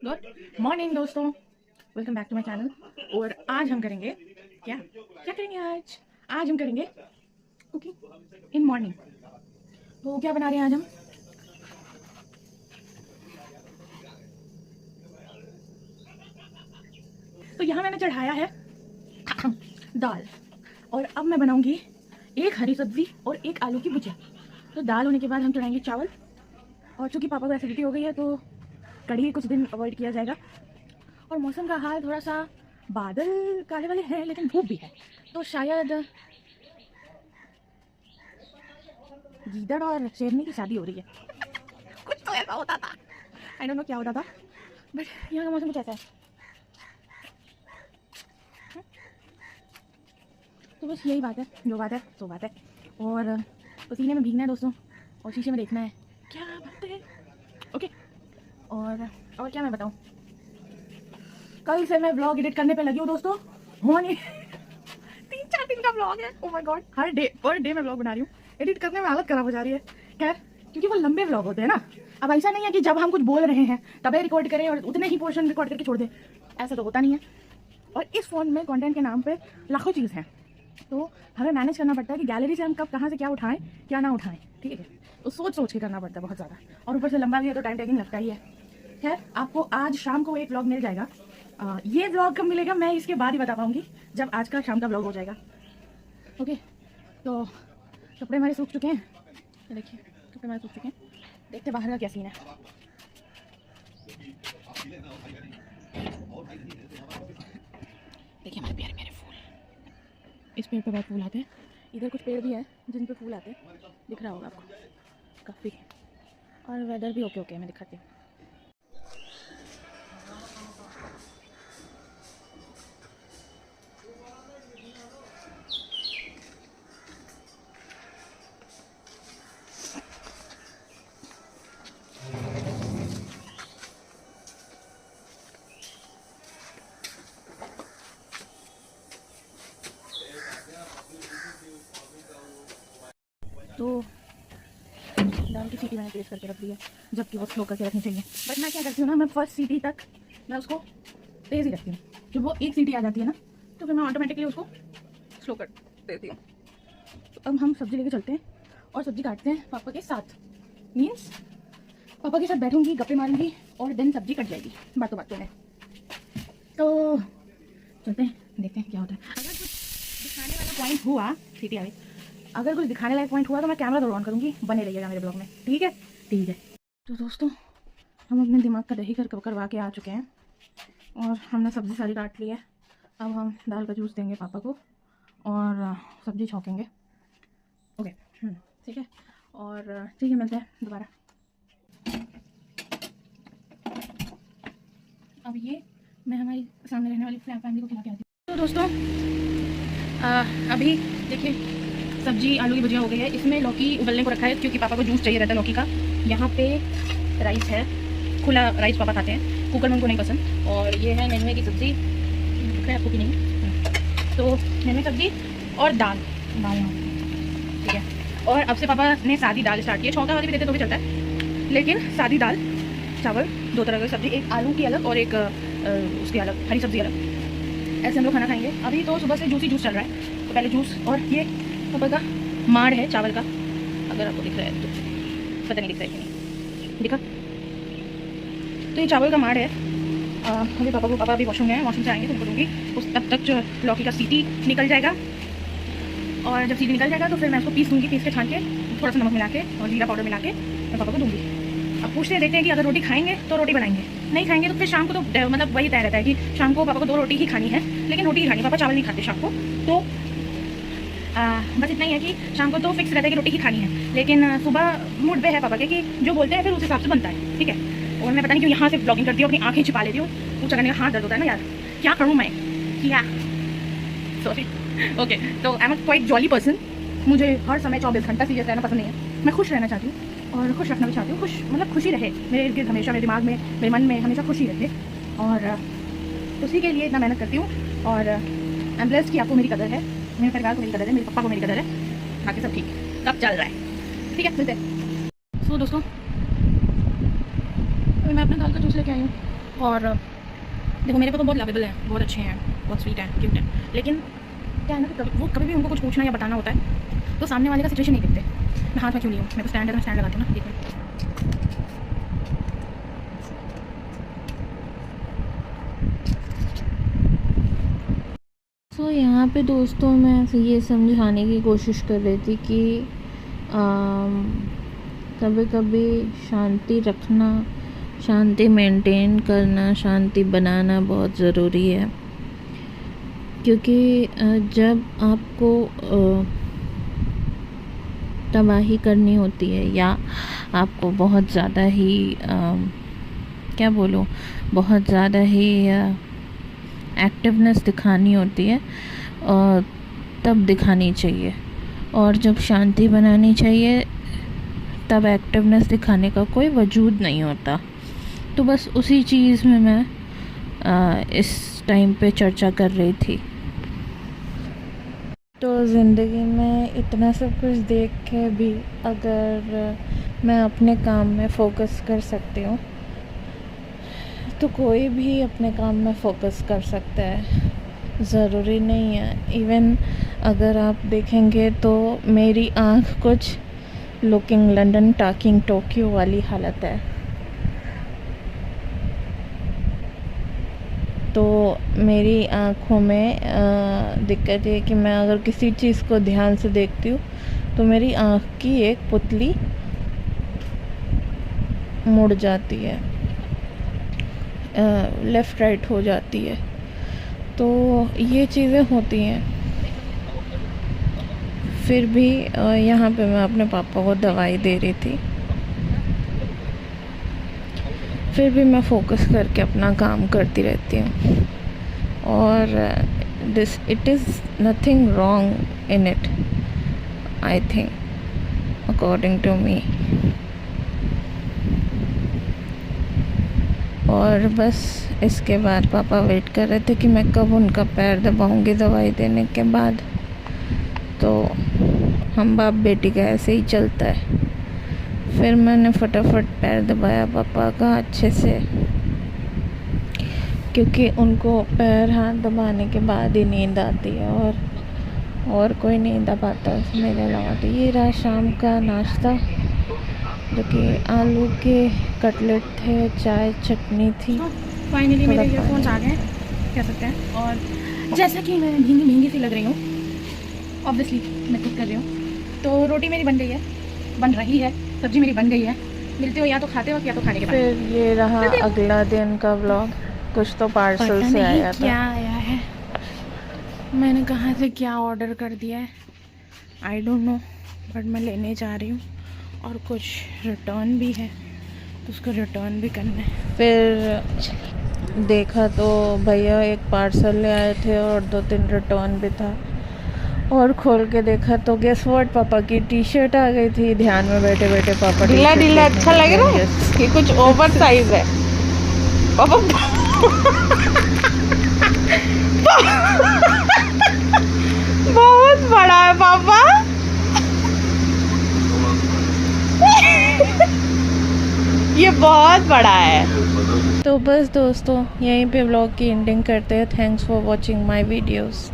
Good morning दोस्तों, welcome back to my channel. और आज हम करेंगे क्या क्या करेंगे आज हम करेंगे कुकिंग इन मॉर्निंग। तो क्या बना रहे हैं आज हम? तो यहाँ मैंने चढ़ाया है दाल, और अब मैं बनाऊंगी एक हरी सब्जी और एक आलू की भुजिया। तो दाल होने के बाद हम चढ़ाएंगे चावल, और चूँकि पापा को एसिडिटी हो गई है तो कढ़ी कुछ दिन अवॉइड किया जाएगा। और मौसम का हाल थोड़ा सा बादल काले वाले हैं लेकिन धूप भी है, तो शायद गीदड़ और शेरनी की शादी हो रही है कुछ तो ऐसा होता था, आई डोंट नो क्या होता था, बट यहाँ का मौसम कुछ ऐसा है। तो बस यही बात है, जो बात है सो बात है। और पसीने में भीगना है दोस्तों, और शीशे में देखना है क्या बात है। ओके, और क्या मैं बताऊँ, कल से मैं व्लॉग एडिट करने पे लगी हूँ दोस्तों। होने 3-4 दिन का व्लॉग है, oh my God. Her day per day मैं व्लॉग बना रही हूँ, एडिट करने में हालत खराब हो जा रही है। खैर, क्योंकि वो लंबे व्लॉग होते हैं ना, अब ऐसा नहीं है कि जब हम कुछ बोल रहे हैं तभी रिकॉर्ड करें और उतने ही पोर्शन रिकॉर्ड करके छोड़ दें, ऐसा तो होता नहीं है। और इस फ़ोन में कंटेंट के नाम पे लाखों चीज़ हैं, तो हमें मैनेज करना पड़ता है कि गैलरी से हम कब कहाँ से क्या उठाएं क्या ना उठाएं, ठीक है। तो सोच सोच के करना पड़ता है बहुत ज़्यादा, और ऊपर से लंबा भी है तो टाइम टेकिंग लगता ही है। खैर, आपको आज शाम को एक व्लॉग मिल जाएगा। ये व्लॉग कब मिलेगा मैं इसके बाद ही बता पाऊंगी, जब आज का शाम का व्लॉग हो जाएगा। ओके, तो कपड़े हमारे सूख चुके हैं, ये देखिए कपड़े हमारे सूख चुके हैं। देखते बाहर का क्या सीन है। देखिए हमारे प्यारे प्यारे फूल, इस पेड़ पे बहुत फूल आते हैं, इधर कुछ पेड़ भी है जिन पे फूल आते हैं, दिख रहा होगा आपको काफ़ी। और वेदर भी ओके ओके, मैं दिखाती हूँ। तो दाल की सीटी मैंने तेज़ करके रख दी है, जबकि वो स्लो करके रखनी चाहिए। बट मैं क्या करती हूँ ना, मैं फर्स्ट सीटी तक मैं उसको तेज़ ही रखती हूँ। जब वो एक सीटी आ जाती है ना, तो फिर मैं ऑटोमेटिकली उसको स्लो कर देती हूँ। तो अब हम सब्ज़ी लेके चलते हैं और सब्ज़ी काटते हैं पापा के साथ। मीन्स पापा के साथ बैठूंगी, गप्पे मारूंगी और देन सब्ज़ी कट जाएगी बातों बातों में। तो चलते हैं, देखते हैं क्या होता है। अगर कुछ दिखाने वाला पॉइंट हुआ, सीटी आ गई, अगर कुछ दिखाने लायक पॉइंट हुआ तो मैं कैमरा जरूर ऑन करूँगी, बने रहिएगा मेरे ब्लॉग में, ठीक है ठीक है। तो दोस्तों, हम अपने दिमाग का दही करवा के आ चुके हैं, और हमने सब्ज़ी सारी काट ली है। अब हम दाल का जूस देंगे पापा को और सब्ज़ी छौंकेंगे। ओके, ठीक है। और ठीक है, मिलते हैं दोबारा। अब ये मैं हमारी सामने रहने वाली फैमिली को खिला के आती हूँ। तो दोस्तों, अभी देखिए सब्जी आलू की भुजिया हो गई है, इसमें लौकी उबलने को रखा है क्योंकि पापा को जूस चाहिए रहता है लौकी का। यहाँ पे राइस है, खुला राइस पापा खाते हैं, कुकर में उनको नहीं पसंद। और ये है नेनुए की सब्ज़ी, दिख रहा है आपको कि नहीं? तो नेनुए सब्ज़ी और दाल, ठीक है। और अब से पापा ने सादी दाल स्टार्ट की है, छौंका वाली भी देते तो भी चलता है, लेकिन सादी दाल चावल, 2 तरह की सब्ज़ी, एक आलू की अलग और एक उसकी अलग, हरी सब्ज़ी अलग, ऐसे हम लोग खाना खाएंगे। अभी तो सुबह से जूस ही जूस चल रहा है, तो पहले जूस। और ये पापा का माड़ है चावल का, अगर आपको दिख रहा है तो, पता नहीं दिख रहा है कि नहीं दिखा। तो ये चावल का माड़ है। अभी पापा अभी वॉशरूम गए हैं, वॉशरूम से आएंगे तो उनको दूँगी। उस तब तक जो लौकी का सीटी निकल जाएगा, और जब सीटी निकल जाएगा तो फिर मैं उसको पीस दूँगी, पीस के छान के थोड़ा सा नमक मिला के और जीरा पाउडर मिला के मैं पापा को दूँगी। अब पूछते हैं, देखते हैं कि अगर रोटी खाएंगे तो रोटी बनाएंगे, नहीं खाएंगे तो फिर शाम को तो मतलब वही तय रहता है कि शाम को पापा को 2 रोटी ही खानी है, लेकिन रोटी ही खानी, पापा चावल नहीं खाते शाम को। तो बस इतना ही है कि शाम को तो फिक्स रहता है कि रोटी ही खानी है, लेकिन सुबह मूड पे है पापा के कि जो बोलते हैं फिर उस हिसाब से बनता है, ठीक है। और मैं पता नहीं क्यों यहाँ से ब्लॉगिंग करती हूँ, अपनी आँखें छिपा लेती हूँ, पूछा करने का हाथ दर्द होता है ना यार, क्या करूँ मैं, क्या सॉरी। ओके, तो I am a quite jolly person, मुझे हर समय 24 घंटा सीरियस रहना पसंद नहीं है। मैं खुश रहना चाहती हूँ और खुश रखना भी चाहती हूँ, खुश मतलब खुशी रहे मेरे इर्द गिर्द, हमेशा मेरे दिमाग में, मेरे मन में हमेशा खुशी रहे, और उसी के लिए इतना मेहनत करती हूँ। और आई एम ब्लेस्ड कि आपको मेरी कदर है, मेरे परिवार को मेरी कदर है, मेरे पापा को मेरी कदर है, बाकी सब ठीक सब चल रहा है, ठीक है मिलते हैं। सो दोस्तों, अभी मैं अपने दाल का जूस लेके आई हूँ, और देखो मेरे पे तो बहुत लवेबल हैं, बहुत अच्छे हैं, बहुत स्वीट हैं, क्यूट हैं, लेकिन क्या है ना कि वो कभी भी उनको कुछ पूछना या बताना होता है तो सामने वाले का सिचुएशन नहीं देखते। मैं हाथ में क्यों नहीं हूँ, मेरे को स्टैंड है, मैं स्टैंड लगाती हूँ ना, एक मिनट। सो यहाँ पे दोस्तों मैं ये समझाने की कोशिश कर रही थी कि कभी कभी शांति रखना, शांति मेंटेन करना, शांति बनाना बहुत ज़रूरी है। क्योंकि जब आपको तबाही करनी होती है या आपको बहुत ज़्यादा ही क्या बोलूँ, बहुत ज़्यादा ही एक्टिवनेस दिखानी होती है और तब दिखानी चाहिए, और जब शांति बनानी चाहिए तब एक्टिवनेस दिखाने का कोई वजूद नहीं होता। तो बस उसी चीज़ में मैं इस टाइम पे चर्चा कर रही थी। तो ज़िंदगी में इतना सब कुछ देख के भी अगर मैं अपने काम में फ़ोकस कर सकती हूँ तो कोई भी अपने काम में फ़ोकस कर सकता है, ज़रूरी नहीं है। इवन अगर आप देखेंगे तो मेरी आँख कुछ लुकिंग लंदन टॉकिंग टोक्यो वाली हालत है। तो मेरी आँखों में दिक्कत है कि मैं अगर किसी चीज़ को ध्यान से देखती हूँ तो मेरी आँख की एक पुतली मुड़ जाती है, लेफ़्ट राइट हो जाती है। तो ये चीज़ें होती हैं। फिर भी यहाँ पे मैं अपने पापा को दवाई दे रही थी, फिर भी मैं फ़ोकस करके अपना काम करती रहती हूँ। और it is nothing wrong in it, I think, according to me. और बस इसके बाद पापा वेट कर रहे थे कि मैं कब उनका पैर दबाऊंगी दवाई देने के बाद। तो हम बाप बेटी का ऐसे ही चलता है। फिर मैंने फटाफट पैर दबाया पापा का अच्छे से, क्योंकि उनको पैर हाथ दबाने के बाद ही नींद आती है और कोई नहीं दबाता मेरे अलावा। तो ये रहा शाम का नाश्ता, जो कि आलू के कटलेट थे, चाय चटनी थी। तो फाइनली मेरे ईयरफोन्स आ गए कह सकते हैं। और जैसा कि मैं भींगी सी लग रही हूँ, ऑब्वियसली मैं कुक कर रही हूँ। तो रोटी मेरी बन गई है, बन रही है, सब्जी मेरी बन गई है। मिलते हो या तो खाते वक्त या तो खाने के बाद। फिर ये रहा अगला दिन का व्लॉग। कुछ तो पार्सल से आया था। क्या आया है, मैंने कहाँ से क्या ऑर्डर कर दिया है आई डोंट नो, बट मैं लेने जा रही हूँ। और कुछ रिटर्न भी है तो उसको रिटर्न भी करना है। फिर देखा तो भैया एक पार्सल ले आए थे और 2-3 रिटर्न भी था। और खोल के देखा तो गेस व्हाट, पापा की टी शर्ट आ गई थी। ध्यान में बैठे बैठे पापा ढीला ढीला अच्छा लग रहा है कि कुछ ओवर साइज है पापा। बहुत बड़ा है पापा। ये बहुत बड़ा है। तो बस दोस्तों यहीं पे व्लॉग की एंडिंग करते हैं। Thanks for watching my videos.